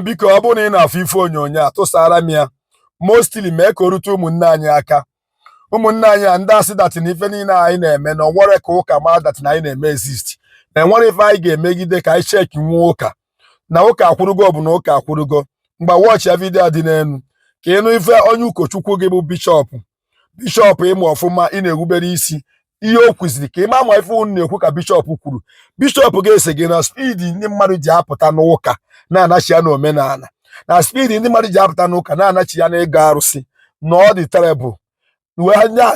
biko ọ bụrụ na ị na-afụ ife onyonyo a tụsara m ya mostly mee ka o rute ụmụnne anyị aka. Ụmụnne anyị a ndị asị datin ife niile anyị na-eme na onwere ka ụka ma datin anyị na-eme exist na enwere ife anyị ga-emegide ka anyị cheki nwa ụka na ụka akwụrụgo ọ bụ na ụka akwụrụgo. Mgbe wọchị ya vidio dị n'elu ka ịnụ ife onye ụkọchukwu gị bụ bishọp ịmụ ọfụma ị na-erubere isi ihe o kwuziri ka ịma ma ife unu na-ekwu ka bishọp kwuru. Bishọp ga-ese gị na spidi ndị mmadụ ji apụta n'ụka na-anachi ya n'omenala na spidi ndị mmadụ ji apụta n'ụka na-anachi ya n'ịga arụsị na ọ dị terebụl.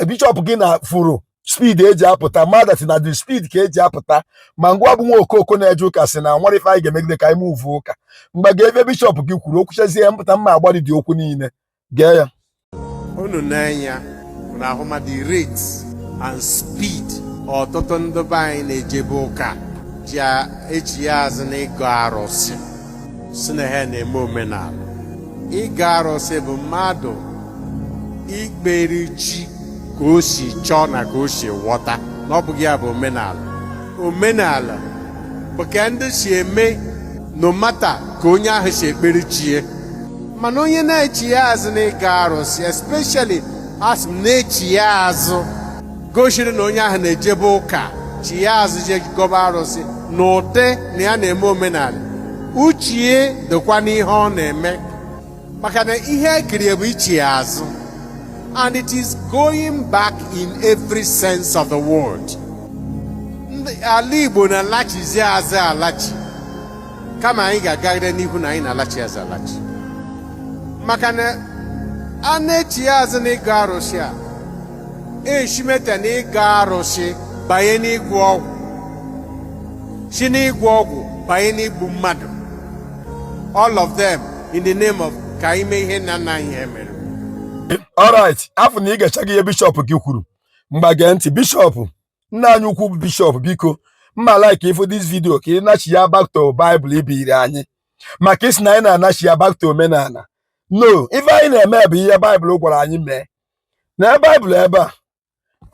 Bishọp gị na furu spidi eji apụta madati na dị spidi ka eji apụta ma ngwa bụ nwa okoko na-eje ụka si na nwere ife anyị ga-emegide ka anyị muvu ụka. Mgbe ga-ebe bishọp gị kwuru okwuchazie ya mpụta mma agbari dị okwu niile gee ya. Unu n'anya na ahụma the rate and speed ọtụtụ ndị be anyị na-ejebe ụka ji eji ya azụ na ịgọ arụsị si na ha na-eme omenala. Ịgọ arụsị bụ mmadụ ikpere chi ka o si chọọ na ka o si ghọta na ọ bụghị ya bụ omenala. Omenala bụ ka ndị si eme no mata ka onye ahụ si ekpere chi ya. Mana onye na-echi ya azụ na ịga arụsị especially asị m na-echi ya azụ gosiri na onye ahụ na-ejebe ụka chi ya azụ je gọba arụsị na ụdị na ya na-eme omenala uchie dịkwa n'ihe ọ na-eme maka na ihe ekiri bụ ichi ya azụ and it is going back in every sense of the word. Ala Igbo na-alachizi azụ alachi kama anyị ga-agagide n'ihu na anyị na-alachi azụ alachi maka na a na-echi ya azụ na ịga arụsị a eshimete na ịga arụsị banye n'ịgwọ ọgwụ si n'ịgwọ ọgwụ banye n'igbu mmadụ all of them in the name of ka anyị mee ihe nna nna anyị emere. Alright, afọ na ị ga-echaghị ihe bishọp gị kwuru mgbe gee ntị. Bishọp nna anyị ukwu bụ bishọp biko mma like ifo this video ka ị nachi ya back to Bible ibiri anyị maka isi na anyị na-anachi ya back to omenala. No, ife anyị na-eme bụ ihe Bible gwara anyị mee na Bible ebe a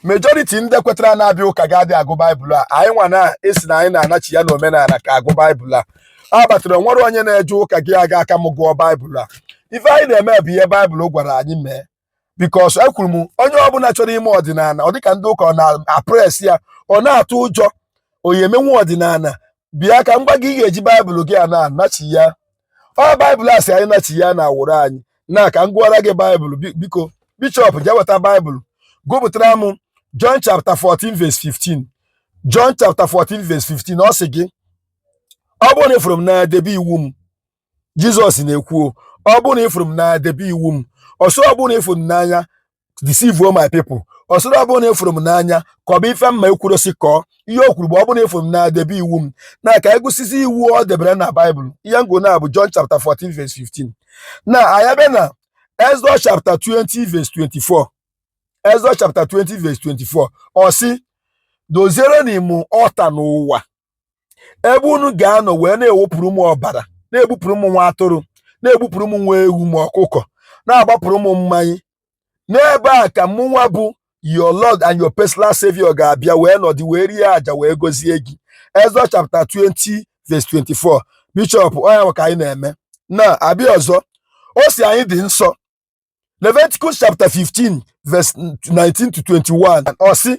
majority ndị kwetara na-abịa ụka ga-adị agụ Bible a anyị nwa na-esi na anyị na-anachi ya n'omenala ka agụ Bible a abatara nwere onye na-eje ụka gị aga aka m gụọ Bible a. Ife anyị na-eme bụ ihe Bible gwara anyị mee because ekwuru m onye ọbụla chọrọ ime ọdịnala ọ dịka ndị ụka ọ na-apres ya ọ na-atụ ụjọ oyi emenwu ọdịnala bịa ka ngwa gị ga-eji Bible gị a na-anachi ya. Ọ Bible a sị anyị nachi ya na awụrụ anyị na ka m gụọra gị Bible biko bishọp jee weta Bible gụpụtara m John chapter 14 verse 15. John chapter 14 verse 15 ọ sị gị ọ bụrụ na ịfụrụ m n'anya debe iwu m. Jizọs na-ekwu ọ bụrụ na ịfụrụ m n'anya debe iwu m. Ọsọ ọ bụrụ na ịfụrụ m n'anya deceive my people. Ọsọ ọ bụrụ na ịfụrụ m n'anya ka ọ bụ ife mma ekwuru si kọọ ihe o kwuru bụ ọ bụrụ na ịfụrụ m n'anya debe iwu m na ka egosizi iwu ọ debere na Bible. Ihe ngo na bụ John chapter 14 verse 15. Na anyị bịa na Exodus chapter 20 verse 24. Exodus chapter 20 verse 24 ọ sị doziere n'ịmụ ọta n'ụwa ebe unu ga-anọ wee na-ewepụrụ m ọbara na-egbupụrụ m nwa atụrụ na-egbupụrụ m nwa ewu ma ọkụkọ na-agbapụrụ m mmanya n'ebe a ka mụnwa bụ your Lord and your personal Savior ga-abịa wee nọdụ wee rie aja wee gozie gị. Exodus chapter 20 verse 24. Bishọp onye ka anyị na-eme na abịa ọzọ o si anyị dị nsọ. Leviticus chapter 15 verse 19 to 21 ọ sị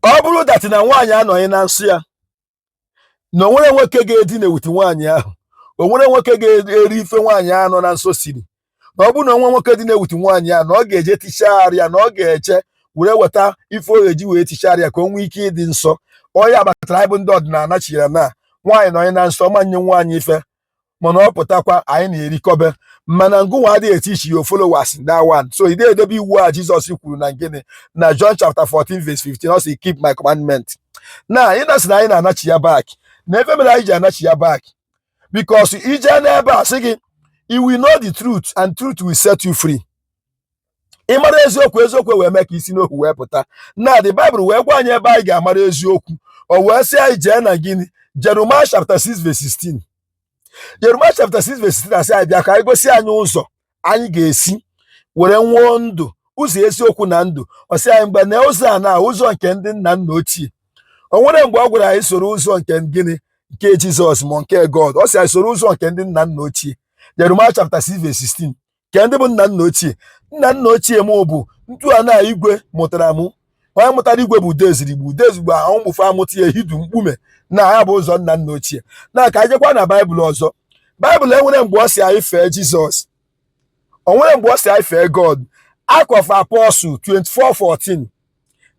ọ bụrụ dat na nwaanyị anọghị na nsọ ya na onwere nwoke ga-edina ewute nwaanyị ahụ onwere nwoke ga-eri ife nwaanyị anọ na nsọ siri na ọ bụrụ na onwe nwoke dị na-ewute nwaanyị ahụ na ọ ga-eje tichagharịa na ọ ga-eche were weta ife o ga-eji wee tichagharịa ka o nwee ike ịdị nsọ. Onye agbatara ịbụ ndị ọdịnala chiri na nwaanyị nọghị na nsọ manye nwaanyị ife mana ọ pụtakwa anyị na-erikọbe mana ngụnwa adịghị etichi your followers that one. So ị na-edebe iwu a Jizọs kwuru na gịnị na John chapter 14 verse 15 ọ sị keep my commandment. Na anyị na-asị na anyị na-anachi ya back na efe mere anyị ji anachi ya back because ije n'ebe a sị gị you will know the truth and truth will set you free. Ị mara eziokwu eziokwu wee mee ka isi n'okwu wee pụta na the Bible wee gwa anyị ebe anyị ga-amara eziokwu o wee sị anyị jee na gịnị Jeremiah chapter 6 verse 16. Jeremiah chapter 6 verse 16 asị anyị bịa ka anyị gosi anyị ụzọ anyị ga-esi were nwụọ ndụ ụzọ eziokwu na ndụ. Ọ sị anyị mgbe na ụzọ a na ụzọ nke ndị nna nna ochie o nwere mgbe ọ gwara anyị soro ụzọ nke gịnị nke Jizọs ma nke God. Ọ sị anyị soro ụzọ nke ndị nna nna ochie. Jeremiah chapter 6 verse 16. Nke ndị bụ nna nna ochie. Nna nna ochie m bụ ntụgharị igwe mụtara mụ. Onye mụtara igwe bụ Udezirigbo. Udezirigbo ahụ mụfe amụta ya ehidu mkpume na ya bụ ụzọ nna nna ochie. Na ka anyị jekwa na Baịbụl ọzọ. Baịbụl enwere mgbe ọ si anyị fee Jizọs. O nwere mgbe ọ si anyị fee God. Acts of Apostles 24:14.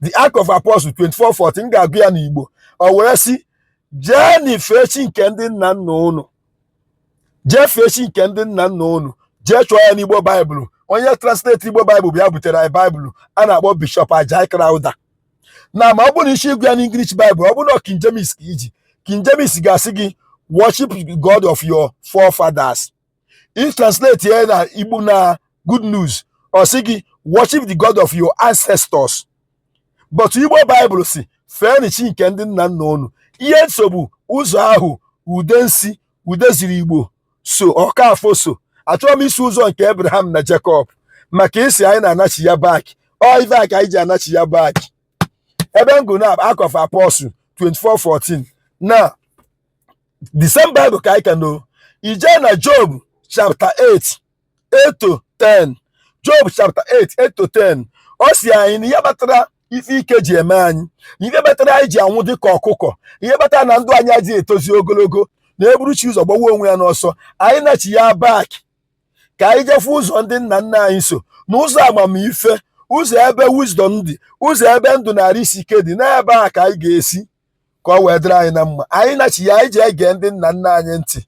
The Acts of Apostles 24:14 ga-agụ ya n'Igbo. O were sị, jee fee chi nke ndị nna nna unu. Jee fee chi nke ndị nna nna unu. Jee chọọ ya n'Igbo Baịbụl. Onye translate Igbo Baịbụl bịa butere anyị Baịbụl a na-akpọ Bishop Ajayi Crowther. Na ma ọ bụrụ na isi ịgụ ya n'English Bible, ọ bụrụ na King James ka iji, King James ga-asị gị worship the God of your forefathers. If translate ya na Igbo na Good News, ọ sị gị worship the God of your ancestors. But Igbo Bible si fee chi nke ndị nna nna unu. Ihe nsogbu ụzọ ahụ Udensi, Udezirigbo so, Ọkafọ so. Achọrọ m isi ụzọ nke Abraham na Jacob maka isi anyị na-anachi ya back. Ọ ife a ka anyị ji anachi ya back. Ebe ngụ na Acts of Apostles 24:14. Na the same Bible ka anyị ka know. Ije na Job chapter 8:8-10. Job chapter 8:8-10. Ọ si anyị na ihe batara ife ike ji eme anyị, ihe batara anyị ji anwụ dịka ọkụkọ, ihe batara na ndụ anyị adịghị etozi ogologo, na-eburuchi ụzọ gbawa onwe ya n'ọsọ. Anyị na-echi ya back ka anyị jefu ụzọ ndị nna nna anyị so, n'ụzọ amamife, ụzọ ebe wisdom dị, ụzọ ebe ndụ narị isi ike dị. N'ebe a ka anyị ga-esi ka ọ wee dịrị anyị na mma. Anyị na-echi ya, anyị ji ege ndị nna nna anyị ntị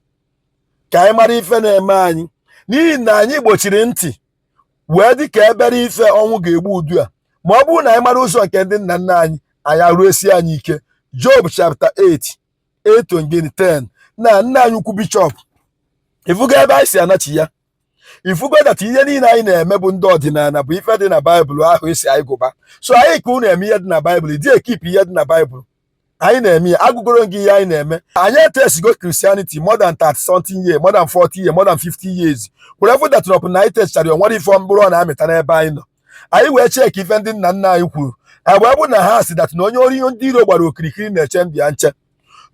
ka anyị mara ife na-eme anyị, n'ihi na anyị gbochiri ntị wee dị ka ebere ife ọnwụ ga-egbu udu a. Ma ọ bụrụ na anyị mara ụzọ nke ndị nna nna anyị, anyị arụesi anyị ike. Job chapter 8:8-10. Na nna anyị ukwu Bishop, ifugo ebe anyị si anachi ya, ifugo data ihe niile anyị na-eme bụ ndị ọdịnala bụ ife dị na Baịbụl ahụ esi anyị gụba. So anyị ka unu eme ihe dị na Baịbụl, dị ekip ihe dị na Baịbụl. Anyị na-eme ya, agụgoro gị ihe anyị na-eme. Anyị etesigo Christianity more than 30-something years, more than 40 years, more than 50 years. Wherever that up na anyị tesichara ya, nwere ife mkpụrụ ọ na-amịta n'ebe anyị nọ. Anyị wee cheki ife ndị nna nna anyị kwuru. Agba bụ na ha si dat na onye ori ndị iro gbara okirikiri na-eche mbịa nche,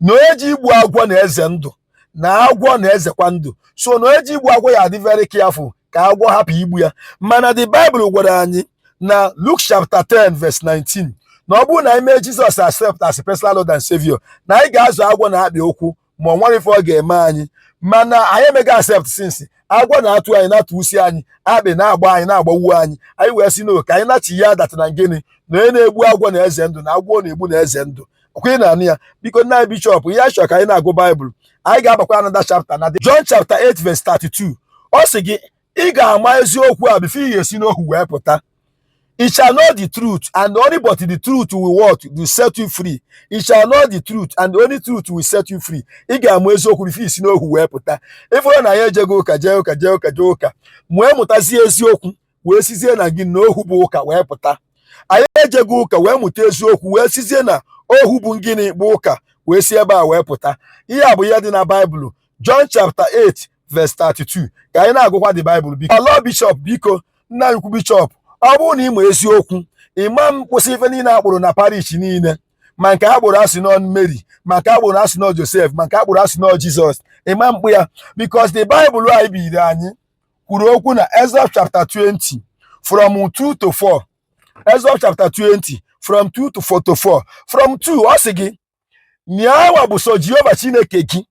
na onye ji igbu agwọ na eze ndụ, na agwọ na ezekwa ndụ. So na onye ji igbu agwọ ya adị very careful ka agwọ hapụ igbu ya. Mana the Bible gwara anyị na Luke chapter 10:19 na ọ bụrụ na anyị mee Jizọs accept as personal Lord and Savior, na anyị ga-azụ agwọ na-akpị okwu ma ọ nwere ife ọ ga-eme anyị. Mana anyị emega accept since agwọ na-atụ anyị, na-atụsi anyị, akpị na-agba anyị, na-agbagwu anyị. Anyị wee sị no, ka anyị nachi ya data na gịnị na onye na-egbu agwọ na eze ndụ, na agwọ na-egbu na eze ndụ. Ọkwa ị na-anụ ya? Biko nna Bishop, ihe achọ ka anyị na-agụ Baịbụl. Anyị ga-agbakwa another chapter na John chapter 8:32. Ọ sị gị ị ga-ama eziokwu a bifo ị ga-esi n'ohu wee pụta. It shall know the truth, and only but the truth will what? Will set you free. It shall know the truth, and only truth will set you free. Ị ga-ama eziokwu bifo isi n'ohu wee pụta. Ịfụrụ na ya ejego ụka, jee ụka, wee mụtazie eziokwu wee sizie na gị na ohu bụ ụka wee pụta. Anyị ejego ụka wee mụta eziokwu wee sizie na ohu bụ gịnị bụ ụka wee si ebe a wee pụta. Ihe a bụ ihe dị na Baịbụl. John chapter 8:32. Ka anyị na-agụkwa the Bible. Hello Bishop, biko nna anyị ukwu Bishop, ọ bụrụ na ị ma eziokwu, imam kwụsị ife niile akpụrụ na parish niile, ma nke akpụrụ asị nọ Mary, ma nke akpụrụ asị nọ Joseph, ma nke akpụrụ asị nọ Jizọs, imam mkpu ya. Because the Bible anyị biri anyị kwuru okwu na Exodus chapter 20 from 2-4. Exodus chapter 20 from 2-4. From 2 ọ sị gị nyawa bụ so Jehova Chineke gị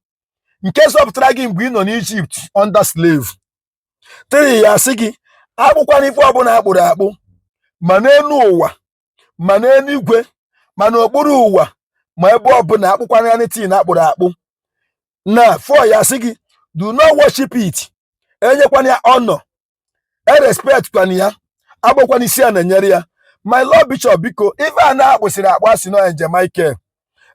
nke zọpụtara gị mgbe ị nọ n'Ijipt under slave. 3 ya sị gị akpụkwana ife ọbụla akpụrụ akpụ ma n'elu ụwa ma n'eluigwe ma n'okpuru ụwa ma ebe ọbụla akpụkwana anything akpụrụ akpụ. Na 4 ya sị gị do not worship it, enyekwana ya honor, respect kwana ya, agbakwana isi a na-enyere ya. My Lord Bishop, biko ife a na-akpụsịrị akpụ asị nọ Nje Michael,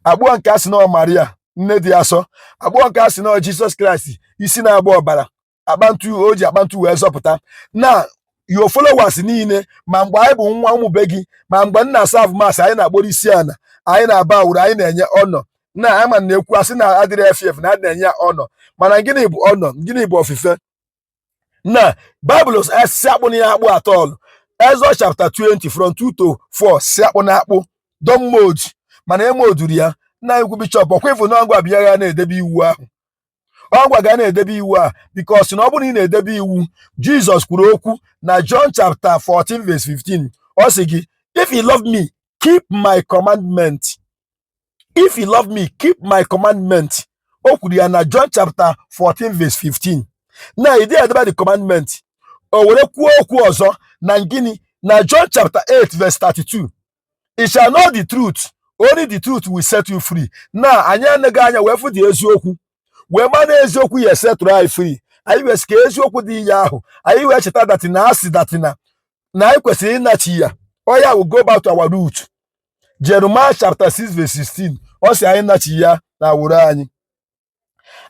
agbụọ nke asị nọ Maria nne dị asọ, agbụọ nke asị nọ Jesus Christ isi na-agba ọbara akpantu o ji akpantu wee zọpụta. Na your followers niile, ma mgbe anyị bụ nwa ụmụbe gị, ma mgbe nna serve mass, anyị na-akpọrọ isi ana, anyị na-aba uru, anyị na-enye honor. Na ama na-ekwu asị na adịrị efe na adị na-enye honor. Mana gịnị bụ honor? Gịnị bụ ofufe? Na Bible si akpụ na ya akpụ atọl. Exodus chapter 20 from 2-4 si akpụ na akpụ don mode, mana emoduru ya. nna anyị ukwu bishọp ọkwa ịfụ na ọgwa bịa ya na-edebe iwu ahụ, ọgwa ga na-edebe iwu a bikos na ọ bụrụ na ị na-edebe iwu, Jizọs kwuru okwu na John chapter 14 verse 15, ọ sị gị, if you love me, keep my commandment. If you love me, keep my commandment. O kwuru ya na John chapter 14 verse 15. Na ide edebe the commandment, o were kwuo okwu ọzọ na gịnị na John chapter 8 verse 32. You shall know the truth, only the truth will set you free. Na anyị anaghị anya wee fụ dị eziokwu, wee ma na eziokwu ya setụrụ anyị free. Anyị wee sị ka eziokwu dị ya ahụ, anyị wee cheta datina asị datina na anyị kwesịrị ịnachi ya. Oh yeah, we'll go back to our root. Jeremiah chapter 6 verse 16. Ọ sị anyị nachi ya na wuru anyị.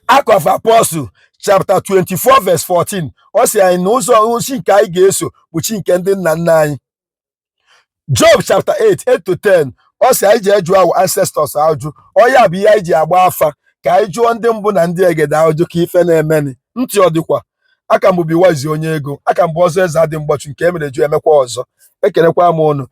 Acts of Apostles chapter 24 verse 14. Ọ sị anyị na ụzọ chi nke anyị ga-eso bụ chi nke ndị nna nna anyị. Job chapter 8 to 10. Ọ sị anyị ji jụọ our ancestors ajụ. Ọ ya bụ ihe anyị ji agba afa ka anyị jụọ ndị mbụ na ndị egede ajụ ka ife na-emeni. Ntị ọ dịkwa. Aka m bụ Biwazi onye ego. Aka m bụ ọzọ eze adị mgbachu nke emere ju emekwa ọzọ. Ekelekwa m unu.